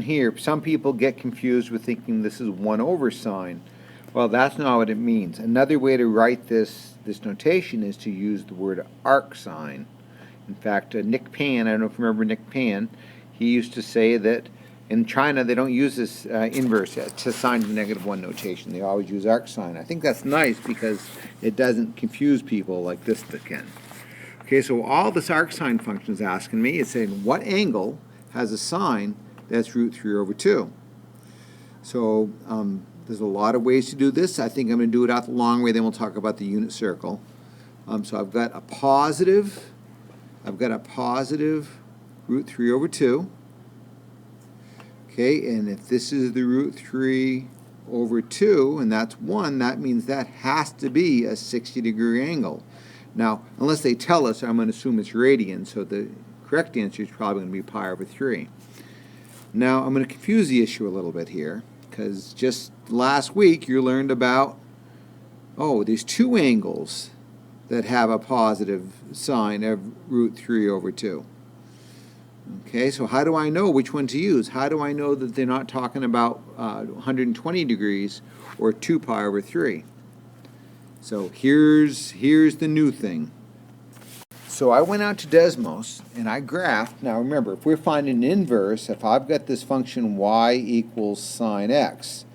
Here, some people get confused with thinking this is 1 over sine. Well, that's not what it means. Another way to write this notation is to use the word arcsine. In fact, Nick Pan, I don't know if you remember Nick Pan, he used to say that in China they don't use this inverse to sine to the -1 notation. They always use arcsine. I think that's nice because it doesn't confuse people like this can. Okay, so all this arcsine function is asking me is saying what angle has a sine that's root 3 over 2. So there's a lot of ways to do this. I think I'm going to do it out the long way, then we'll talk about the unit circle. So I've got a positive root 3 over 2. Okay, and if this is the root 3 over 2, and that's 1, that means that has to be a 60-degree angle. Now, unless they tell us, I'm going to assume it's radian, so the correct answer is probably going to be pi over 3. Now, I'm going to confuse the issue a little bit here, because just last week you learned about, there's two angles that have a positive sine of root 3 over 2. Okay, so how do I know which one to use? How do I know that they're not talking about 120 degrees or 2 pi over 3? So here's the new thing. So I went out to Desmos and I graphed. Now remember, if we're finding an inverse, if I've got this function y equals sine x,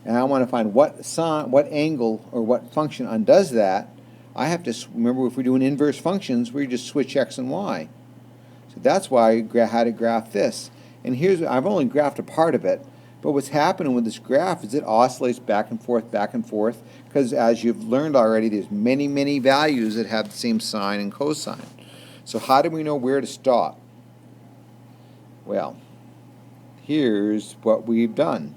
and I want to find what angle or what function undoes that, I have to remember if we're doing inverse functions, we just switch x and y. So that's why I had to graph this. And I've only graphed a part of it, but what's happening with this graph is it oscillates back and forth, because as you've learned already, there's many values that have the same sine and cosine. So how do we know where to stop? Well, here's what we've done.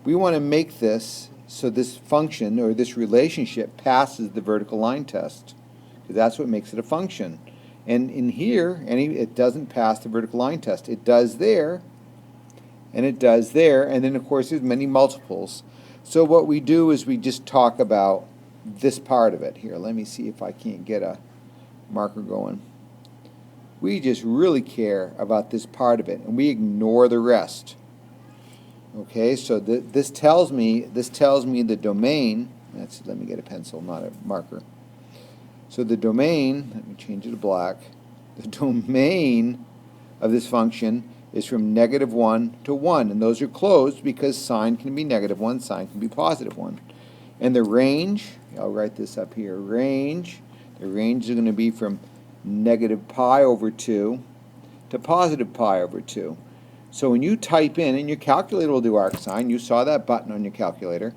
We want to make this so this function or this relationship passes the vertical line test, because that's what makes it a function. And in here, it doesn't pass the vertical line test. It does there, and it does there, and then of course there's many multiples. So what we do is we just talk about this part of it here. Let me see if I can't get a marker going. We just really care about this part of it, and we ignore the rest. Okay, so this tells me the domain. Let me get a pencil, not a marker. So the domain, let me change it to black. The domain of this function is from -1 to 1, and those are closed because sine can be -1, sine can be +1. And the range, I'll write this up here, the range is going to be from -pi over 2 to +pi over 2. So when you type in, and your calculator will do arcsine, you saw that button on your calculator,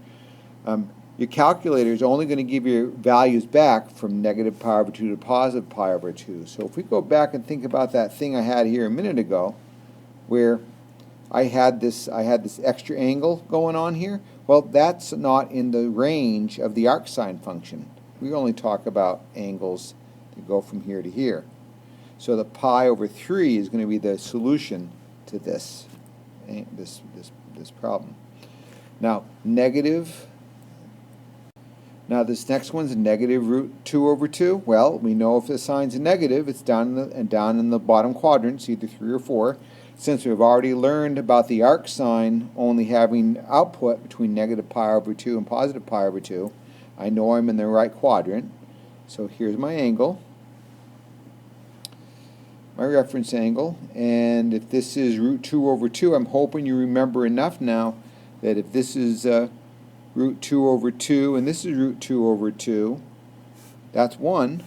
your calculator is only going to give your values back from -pi over 2 to +pi over 2. So if we go back and think about that thing I had here a minute ago, where I had this extra angle going on here, well, that's not in the range of the arcsine function. We only talk about angles that go from here to here. So the pi over 3 is going to be the solution to this problem. Now this next one's -root 2 over 2. Well, we know if the sign's a negative, it's down in the bottom quadrant, it's either 3 or 4. Since we've already learned about the arcsine only having output between -pi over 2 and +pi over 2, I know I'm in the right quadrant. So here's my angle, my reference angle, and if this is root 2 over 2, I'm hoping you remember enough now that if this is root 2 over 2 and this is root 2 over 2, that's 1,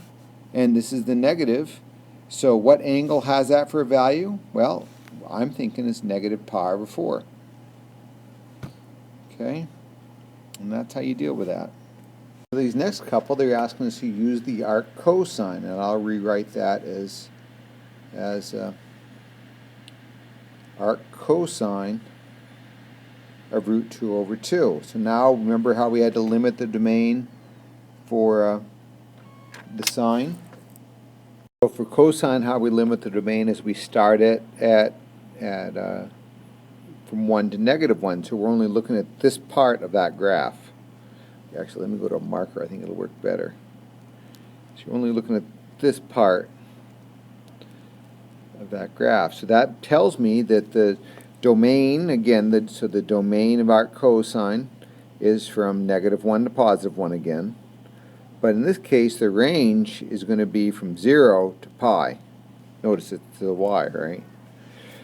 and this is the negative. So what angle has that for a value? Well, I'm thinking it's -pi over 4. Okay, and that's how you deal with that. For these next couple, they're asking us to use the arc cosine, and I'll rewrite that as arc cosine of root 2 over 2. So now remember how we had to limit the domain for the sine? So for cosine, how we limit the domain is we start it from 1 to -1. So we're only looking at this part of that graph. Actually, let me go to a marker. I think it'll work better. So you're only looking at this part of that graph. So that tells me that Domain, again, so the domain of our cosine is from -1 to +1 again. But in this case, the range is going to be from 0 to pi. Notice it's the y, right?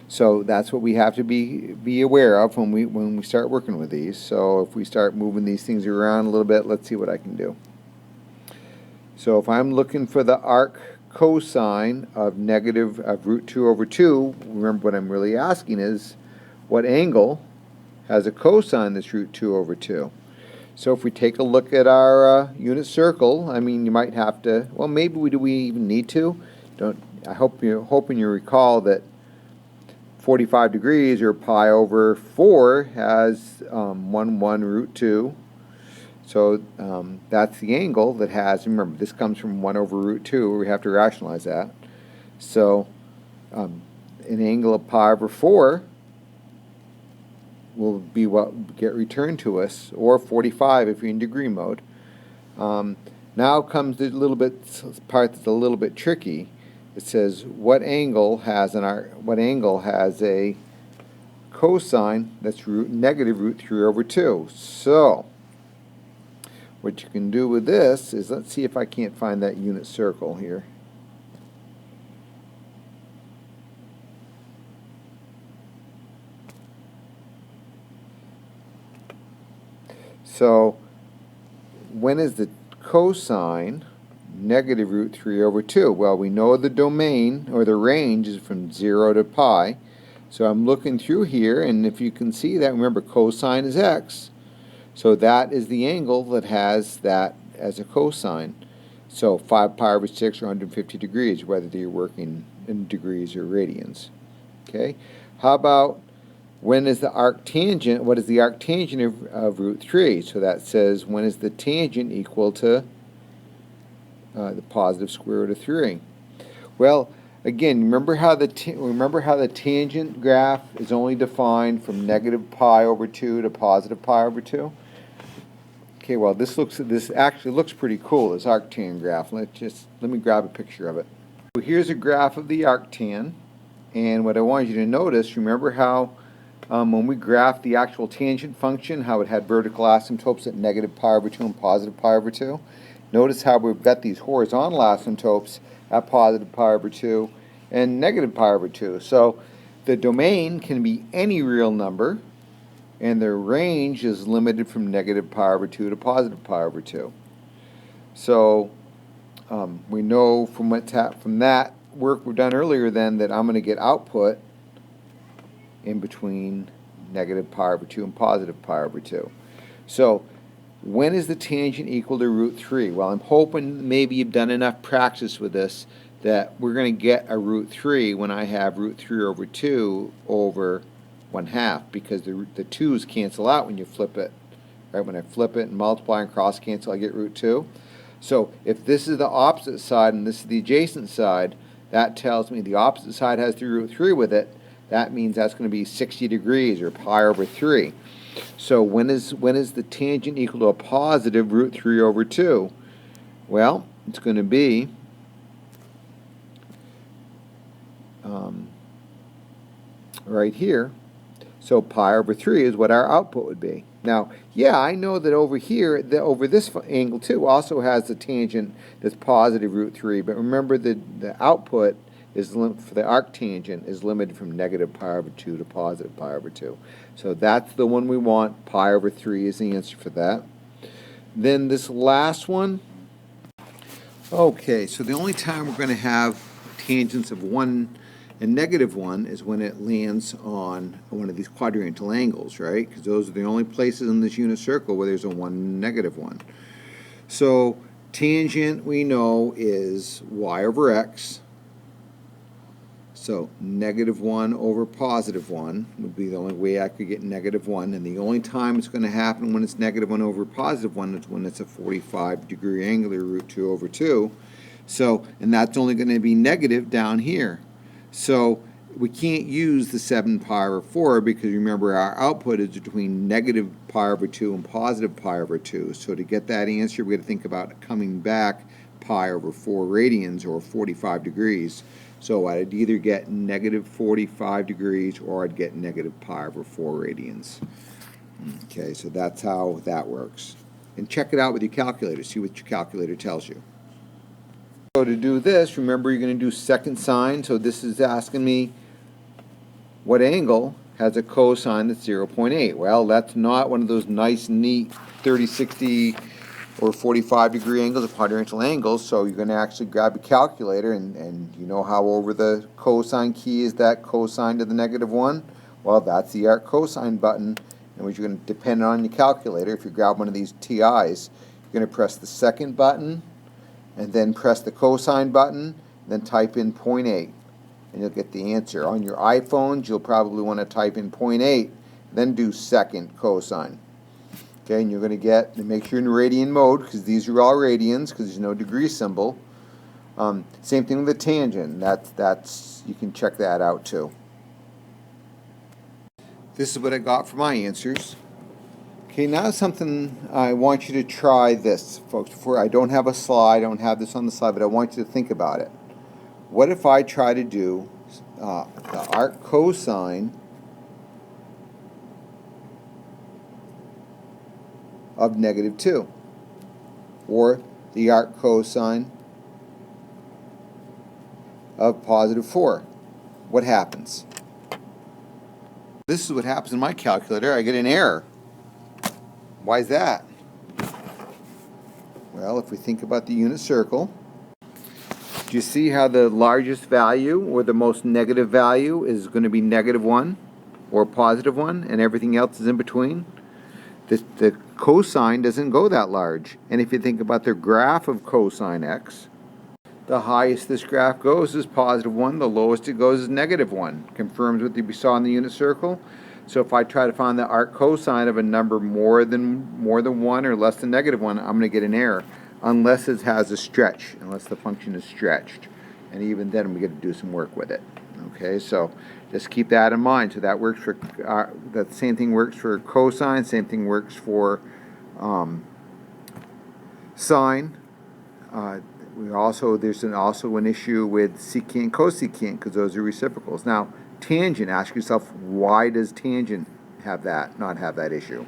So that's what we have to be aware of when we start working with these. So if we start moving these things around a little bit, let's see what I can do. So if I'm looking for the arc cosine of √2/2, remember what I'm really asking is what angle has a cosine that's √2/2. So if we take a look at our unit circle, I mean, you might have to, well, maybe do we even need to? I hope you're hoping you recall that 45 degrees, or pi over 4, has 1/√2. So that's the angle that has, remember, this comes from 1/√2, we have to rationalize that. So an angle of pi over 4 will be what get returned to us, or 45 if you're in degree mode. Now comes the part that's a little bit tricky. It says what angle has a cosine that's -√3/2. So what you can do with this is, let's see if I can't find that unit circle here. So when is the cosine -√3/2? Well, we know the domain, or the range, is from 0 to pi. So I'm looking through here, and if you can see that, remember, cosine is x. So that is the angle that has that as a cosine. So 5 pi over 6, or 150 degrees, whether you're working in degrees or radians. Okay? How about when is the arctangent? What is the arctangent of √3? So that says when is the tangent equal to the positive square root of 3? Well, again, remember how the tangent graph is only defined from -pi/2 to +pi/2? Okay, well, this actually looks pretty cool, this arctan graph. Let me grab a picture of it. So here's a graph of the arctan, and what I want you to notice, remember how when we graphed the actual tangent function, how it had vertical asymptotes at -pi/2 and +pi/2? Notice how we've got these horizontal asymptotes at +pi/2 and -pi/2. So the domain can be any real number, and the range is limited from -pi/2 to +pi/2. So we know from that work we've done earlier then that I'm going to get output in between -pi/2 and +pi/2. So when is the tangent equal to √3? Well, I'm hoping maybe you've done enough practice with this that we're going to get a √3 when I have √3/2 over 1/2, because the 2's cancel out when you flip it. Right? When I flip it and multiply and cross cancel, I get √2. So if this is the opposite side and this is the adjacent side, that tells me the opposite side has the √3 with it. That means that's going to be 60 degrees, or pi over 3. So when is the tangent equal to a positive √3/2? Well, it's going to be right here. So pi over 3 is what our output would be. Now, yeah, I know that over here, over this angle too, also has the tangent that's positive √3, but remember the output is for the arctangent is limited from -pi/2 to +pi/2. So that's the one we want. Pi over 3 is the answer for that. Then this last one. Okay, so the only time we're going to have tangents of 1 and -1 is when it lands on one of these quadrantal angles, right? Because those are the only places in this unit circle where there's a 1 and -1. So tangent, we know, is y over x. So -1 over +1 would be the only way I could get -1, and the only time it's going to happen when it's -1 over +1 is when it's a 45-degree angular √2/2. So, and that's only going to be negative down here. So we can't use the 7 pi over 4 because remember our output is between -pi/2 and +pi/2. So to get that answer, we got to think about coming back pi over 4 radians, or 45 degrees. So I'd either get negative 45 degrees or I'd get negative pi over 4 radians. Okay, so that's how that works. And check it out with your calculator, see what your calculator tells you. So to do this, remember you're going to do second sine. So this is asking me what angle has a cosine that's 0.8. Well, that's not one of those nice, neat 30, 60, or 45 degree angles or quadrantial angles. So you're going to actually grab a calculator, and you know how over the cosine key is that cosine to the -1? Well, that's the arc cosine button. And what you're going to depend on your calculator, if you grab one of these TIs, you're going to press the second button, and then press the cosine button, then type in 0.8, and you'll get the answer. On your iPhones, you'll probably want to type in 0.8, then do second cosine. Okay, and you're going to get, and make sure you're in radian mode, because these are all radians, because there's no degree symbol. Same thing with the tangent. That's you can check that out too. This is what I got for my answers. Okay, now something I want you to try this, folks. Before, I don't have a slide, I don't have this on the slide, but I want you to think about it. What if I try to do the arc cosine of -2, or the arc cosine of +4? What happens? This is what happens in my calculator. I get an error. Why is that? Well, if we think about the unit circle, do you see how the largest value or the most negative value is going to be -1 or +1, and everything else is in between? The cosine doesn't go that large. And if you think about the graph of cosine x, the highest this graph goes is +1, the lowest it goes is -1. Confirms what we saw in the unit circle. So if I try to find the arc cosine of a number more than 1 or less than -1, I'm going to get an error, unless it has a stretch, unless the function is stretched. And even then we get to do some work with it. Okay, so just keep that in mind. So that works for, that same thing works for cosine, same thing works for sine. There's also an issue with secant and cosecant, because those are reciprocals. Now, tangent, ask yourself, why does tangent not have that issue?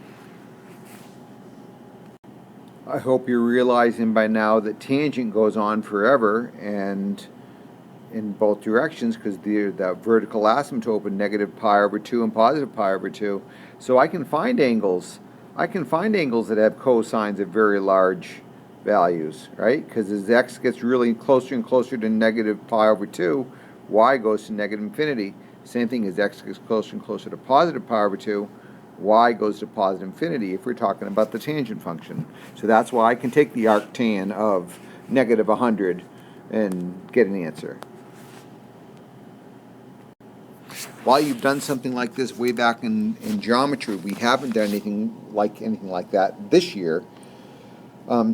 I hope you're realizing by now that tangent goes on forever and in both directions, because the vertical asymptote of -pi/2 and +pi/2. So I can find angles. I can find angles that have cosines of very large values, right? Because as x gets really closer and closer to -pi/2, y goes to -infinity. Same thing as x gets closer and closer to +pi/2, y goes to +infinity if we're talking about the tangent function. So that's why I can take the arctan of -100 and get an answer. While you've done something like this way back in geometry, we haven't done anything like that this year.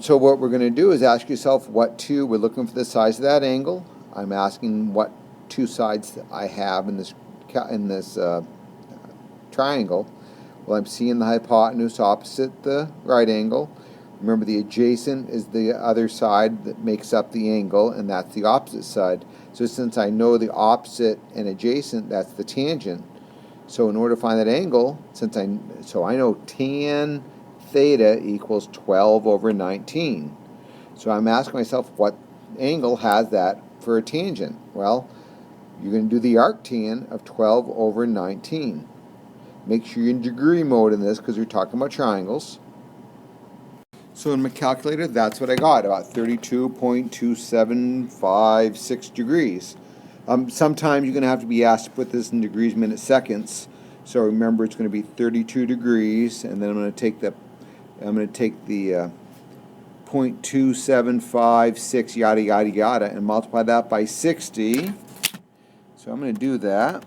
So what we're going to do is ask yourself we're looking for the size of that angle. I'm asking what two sides I have in this triangle. Well, I'm seeing the hypotenuse opposite the right angle. Remember, the adjacent is the other side that makes up the angle, and that's the opposite side. So since I know the opposite and adjacent, that's the tangent. So in order to find that angle, I know tan theta equals 12/19. So I'm asking myself, what angle has that for a tangent? Well, you're going to do the arctan of 12/19. Make sure you're in degree mode in this, because we're talking about triangles. So in my calculator, that's what I got, about 32.2756 degrees. Sometimes you're going to have to be asked to put this in degrees, minutes, seconds. So remember, it's going to be 32 degrees, and then I'm going to take the 0.2756 yada yada yada and multiply that by 60. So I'm going to do that,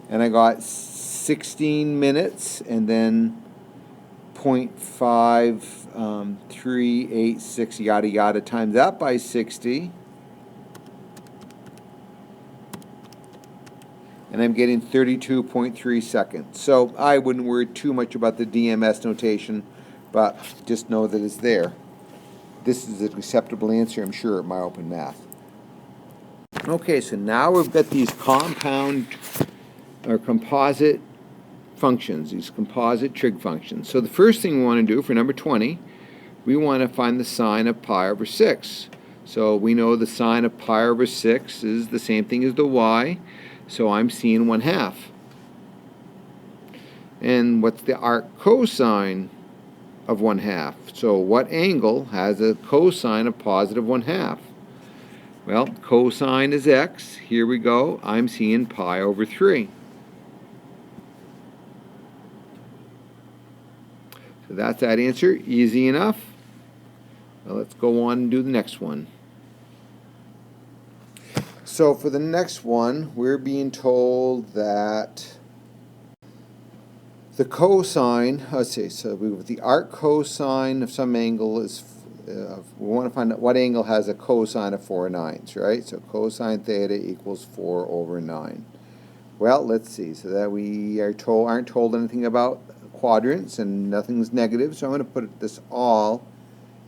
and I got 16 minutes, and then 0.5386 yada yada times that by 60, and I'm getting 32.3 seconds. So I wouldn't worry too much about the DMS notation, but just know that it's there. this is an acceptable answer, I'm sure, at my open math. Okay, so now we've got these compound or composite functions, these composite trig functions. So the first thing we want to do for number 20, we want to find the sine of pi over 6. So we know the sine of pi over 6 is the same thing as the y, so I'm seeing 1/2. And what's the arc cosine of 1/2? So what angle has a cosine of positive 1/2? Well, cosine is x. Here we go. I'm seeing pi over 3. So that's that answer. Easy enough. Now let's go on and do the next one. So for the next one, we're being told that the cosine, let's see, so the arc cosine of some angle is, we want to find out what angle has a cosine of 4/9, right? So cosine theta equals 4 over 9. Well, let's see, so that we aren't told anything about quadrants and nothing's negative, so I'm going to put this all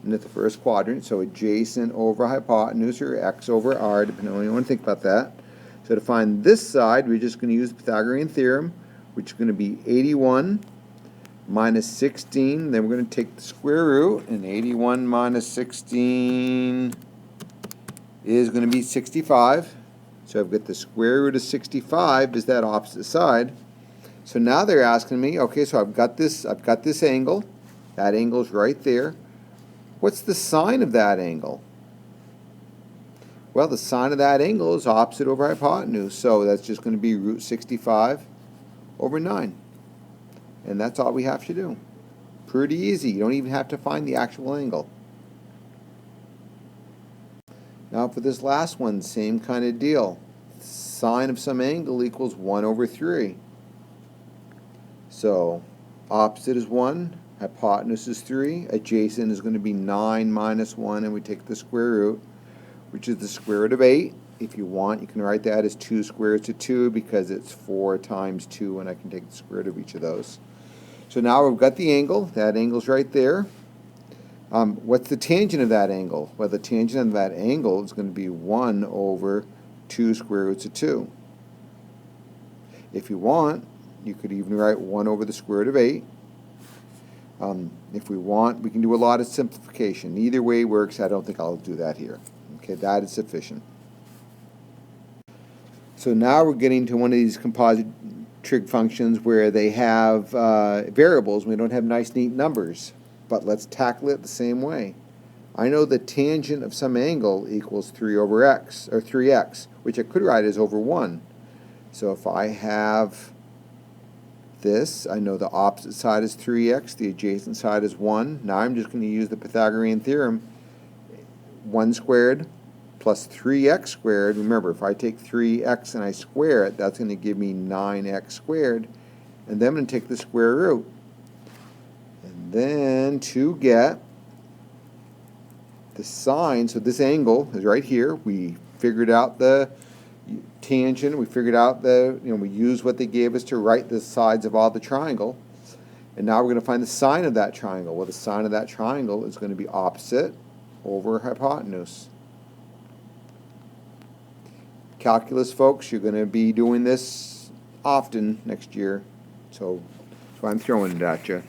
into the first quadrant, so adjacent over hypotenuse, or x over r, depending on how you want to think about that. So to find this side, we're just going to use the Pythagorean theorem, which is going to be 81 minus 16. Then we're going to take the square root, and 81 minus 16 is going to be 65. So I've got the square root of 65 is that opposite side. So now they're asking me, okay, so I've got this angle. That angle's right there. What's the sine of that angle? Well, the sine of that angle is opposite over hypotenuse, so that's just going to be root 65 over 9. And that's all we have to do. Pretty easy. You don't even have to find the actual angle. Now for this last one, same kind of deal. Sine of some angle equals 1 over 3. So opposite is 1, hypotenuse is 3, adjacent is going to be 9 minus 1, and we take the square root, which is the square root of 8. If you want, you can write that as 2 square roots of 2 because it's 4 times 2, and I can take the square root of each of those. So now we've got the angle. That angle's right there. What's the tangent of that angle? Well, the tangent of that angle is going to be 1 over 2 square roots of 2. If you want, you could even write 1 over the square root of 8. If we want, we can do a lot of simplification. Either way works. I don't think I'll do that here. Okay, that is sufficient. So now we're getting to one of these composite trig functions where they have variables. We don't have nice, neat numbers. But let's tackle it the same way. I know the tangent of some angle equals 3 over x, or 3x, which I could write as over 1. So if I have this, I know the opposite side is 3x, the adjacent side is 1. Now I'm just going to use the Pythagorean theorem. 1 squared plus 3x squared. Remember, if I take 3x and I square it, that's going to give me 9x squared. And then I'm going to take the square root. And then to get the sine, so this angle is right here. We figured out the tangent. We figured out we used what they gave us to write the sides of all the triangle. And now we're going to find the sine of that triangle. Well, the sine of that triangle is going to be opposite over hypotenuse. Calculus, folks, you're going to be doing this often next year. So I'm throwing it at you.